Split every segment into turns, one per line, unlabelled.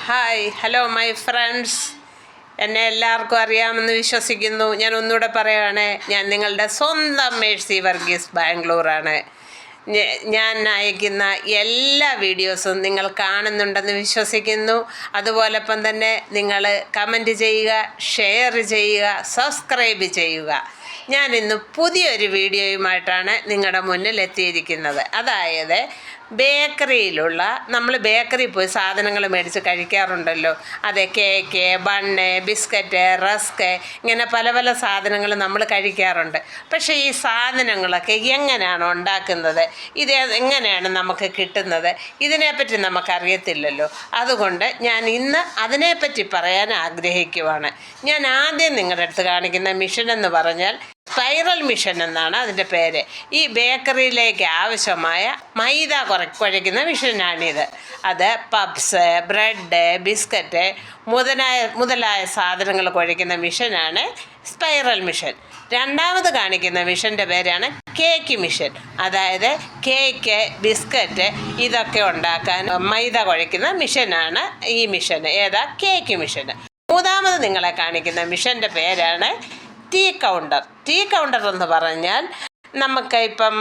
Hi hello my friends. എന്നെ എല്ലാവർക്കും അറിയാമെന്ന് വിശ്വസിക്കുന്നു. ഞാൻ ഒന്നുകൂടെ പറയുകയാണ്, ഞാൻ നിങ്ങളുടെ സ്വന്തം മേഴ്സി വർഗീസ്, ബാംഗ്ലൂരാണ്. ഞാൻ അയക്കുന്ന എല്ലാ വീഡിയോസും നിങ്ങൾ കാണുന്നുണ്ടെന്ന് വിശ്വസിക്കുന്നു. അതുപോലൊപ്പം തന്നെ നിങ്ങൾ കമൻറ്റ് ചെയ്യുക, ഷെയർ ചെയ്യുക, സബ്സ്ക്രൈബ് ചെയ്യുക. ഞാൻ ഇന്ന് പുതിയൊരു വീഡിയോയുമായിട്ടാണ് നിങ്ങളുടെ മുന്നിൽ എത്തിയിരിക്കുന്നത്. അതായത് ബേക്കറിയിലുള്ള, നമ്മൾ ബേക്കറിയിൽ പോയി സാധനങ്ങൾ മേടിച്ച് കഴിക്കാറുണ്ടല്ലോ. അതെ, കേക്ക്, ബണ്ണ്, ബിസ്ക്കറ്റ്, റസ്ക്, ഇങ്ങനെ പല പല സാധനങ്ങൾ നമ്മൾ കഴിക്കാറുണ്ട്. പക്ഷേ ഈ സാധനങ്ങളൊക്കെ എങ്ങനെയാണ് ഉണ്ടാക്കുന്നത്, ഇത് എങ്ങനെയാണ് നമുക്ക് കിട്ടുന്നത്, ഇതിനെപ്പറ്റി നമുക്കറിയത്തില്ലല്ലോ. അതുകൊണ്ട് ഞാൻ ഇന്ന് അതിനെപ്പറ്റി പറയാൻ ആഗ്രഹിക്കുവാണ്. ഞാൻ ആദ്യം നിങ്ങളുടെ അടുത്ത് കാണിക്കുന്ന മിഷൻ എന്ന് പറഞ്ഞാൽ സ്പൈറൽ മിഷൻ എന്നാണ് അതിൻ്റെ പേര്. ഈ ബേക്കറിയിലേക്ക് ആവശ്യമായ മൈദ കുഴയ്ക്കുന്ന മിഷനാണിത്. അത് പബ്സ്, ബ്രെഡ്, ബിസ്ക്കറ്റ് മുതലായ സാധനങ്ങൾ കുഴയ്ക്കുന്ന മിഷനാണ് സ്പൈറൽ മിഷൻ. രണ്ടാമത് കാണിക്കുന്ന മിഷൻ്റെ പേരാണ് കേക്ക് മിഷൻ. അതായത് കേക്ക്, ബിസ്ക്കറ്റ് ഇതൊക്കെ ഉണ്ടാക്കാൻ മൈദ കുഴയ്ക്കുന്ന മിഷനാണ് ഈ മിഷൻ. ഏതാ? Cake mission. മൂന്നാമത് നിങ്ങളെ കാണിക്കുന്ന മിഷൻ്റെ പേരാണ് ടീ കൗണ്ടർ. ടീ കൗണ്ടർ എന്ന് പറഞ്ഞാൽ നമുക്ക് ഇപ്പം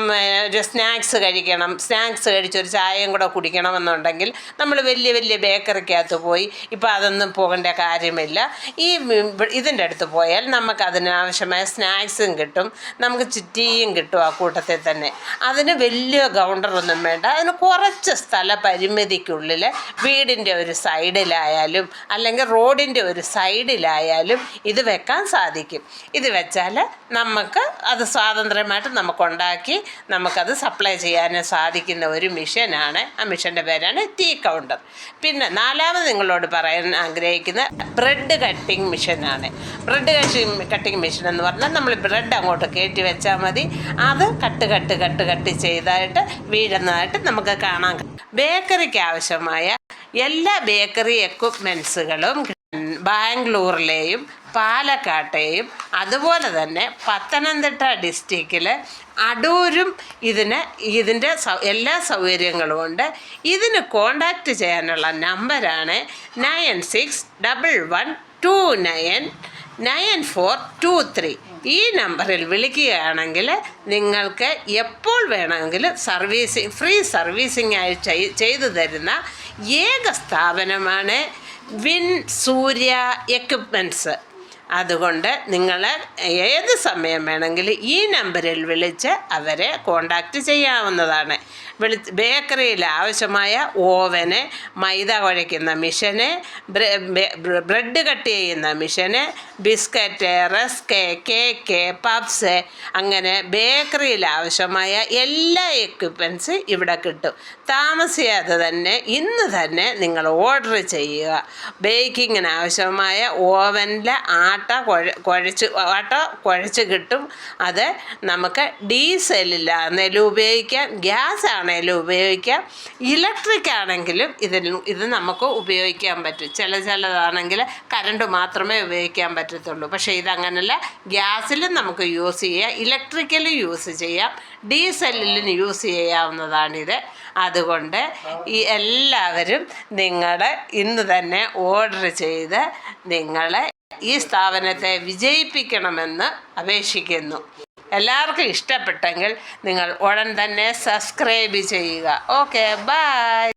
ഒരു സ്നാക്സ് കഴിക്കണം, സ്നാക്സ് കഴിച്ചൊരു ചായയും കൂടെ കുടിക്കണമെന്നുണ്ടെങ്കിൽ നമ്മൾ വലിയ വലിയ ബേക്കറിക്കകത്ത് പോയി ഇപ്പം അതൊന്നും പോകേണ്ട കാര്യമില്ല. ഇതിൻ്റെ അടുത്ത് പോയാൽ നമുക്ക് അതിനാവശ്യമായ സ്നാക്സും കിട്ടും, നമുക്ക് ടീയും കിട്ടും ആ കൂട്ടത്തിൽ തന്നെ. അതിന് വലിയ കൗണ്ടറൊന്നും വേണ്ട. അതിന് കുറച്ച് സ്ഥല പരിമിതിക്കുള്ളിൽ വീടിൻ്റെ ഒരു സൈഡിലായാലും അല്ലെങ്കിൽ റോഡിൻ്റെ ഒരു സൈഡിലായാലും ഇത് വെക്കാൻ സാധിക്കും. ഇത് വെച്ചാൽ നമുക്ക് അത് സ്വാതന്ത്ര്യമായിട്ട് നമുക്കുണ്ടാക്കി നമുക്കത് സപ്ലൈ ചെയ്യാൻ സാധിക്കുന്ന ഒരു മിഷനാണ്. ആ മിഷൻ്റെ പേരാണ് ടീ കൗണ്ടർ. പിന്നെ നാലാമത് നിങ്ങളോട് പറയാൻ ആഗ്രഹിക്കുന്ന ബ്രെഡ് കട്ടിങ് മിഷനാണ്. ബ്രെഡ് കട്ടിങ് മിഷൻ എന്ന് പറഞ്ഞാൽ നമ്മൾ ബ്രെഡ് അങ്ങോട്ട് കയറ്റി വെച്ചാൽ മതി, അത് കട്ട് ചെയ്തായിട്ട് വീഴുന്നതായിട്ട് നമുക്ക് കാണാം. ബേക്കറിക്ക് ആവശ്യമായ എല്ലാ ബേക്കറി എക്വിപ്മെൻസുകളും ബാംഗ്ലൂരിലെയും പാലക്കാട്ടെയും അതുപോലെ തന്നെ പത്തനംതിട്ട ഡിസ്ട്രിക്റ്റിൽ അടൂരും ഇതിൻ്റെ എല്ലാ സൗകര്യങ്ങളും ഉണ്ട്. ഇതിന് കോണ്ടാക്റ്റ് ചെയ്യാനുള്ള നമ്പറാണ് 9611299423. ഈ നമ്പറിൽ വിളിക്കുകയാണെങ്കിൽ നിങ്ങൾക്ക് എപ്പോൾ വേണമെങ്കിലും ഫ്രീ സർവീസിംഗ് ആയി ചെയ്തു തരുന്ന ഏക സ്ഥാപനമാണ് വിൻ സൂര്യ എക്വിപ്മെൻറ്റ്സ്. അതുകൊണ്ട് നിങ്ങൾ ഏത് സമയം വേണമെങ്കിലും ഈ നമ്പറിൽ വിളിച്ച് അവരെ കോണ്ടാക്റ്റ് ചെയ്യാവുന്നതാണ്. ബേക്കറിയിൽ ആവശ്യമായ ഓവന്, മൈദ കുഴയ്ക്കുന്ന മിഷന്, ബ്രെഡ് കട്ട് ചെയ്യുന്ന മിഷന്, ബിസ്ക്കറ്റ്, റസ്ക്, കേക്ക്, പബ്സ്, അങ്ങനെ ബേക്കറിയിൽ ആവശ്യമായ എല്ലാ എക്വിപ്മെൻറ്റ്സ് ഇവിടെ കിട്ടും. താമസിയാതെ തന്നെ ഇന്ന് തന്നെ നിങ്ങൾ ഓർഡർ ചെയ്യുക. ബേക്കിങ്ങിന് ആവശ്യമായ ഓവനിൽ ആട്ട കുഴച്ച് കിട്ടും. അത് നമുക്ക് ഡീസലിലാണെങ്കിലും ഉപയോഗിക്കാം, ഗ്യാസ് ആണെങ്കിലും ഉപയോഗിക്കാം, ഇലക്ട്രിക് ആണെങ്കിലും ഇത് നമുക്ക് ഉപയോഗിക്കാൻ പറ്റും. ചിലതാണെങ്കിൽ കറണ്ട് മാത്രമേ ഉപയോഗിക്കാൻ പറ്റത്തുള്ളൂ. പക്ഷേ ഇതങ്ങനല്ല, ഗ്യാസിലും നമുക്ക് യൂസ് ചെയ്യാം, ഇലക്ട്രിക്കലും യൂസ് ചെയ്യാം, ഡീസലിലും യൂസ് ചെയ്യാവുന്നതാണിത്. അതുകൊണ്ട് എല്ലാവരും നിങ്ങൾ ഇന്ന് തന്നെ ഓർഡർ ചെയ്ത് നിങ്ങളെ ഈ സ്ഥാപനത്തെ വിജയിപ്പിക്കണമെന്ന് അപേക്ഷിക്കുന്നു. എല്ലാവർക്കും ഇഷ്ടപ്പെട്ടെങ്കിൽ നിങ്ങൾ ഉടൻ തന്നെ സബ്സ്ക്രൈബ് ചെയ്യുക. Okay, by.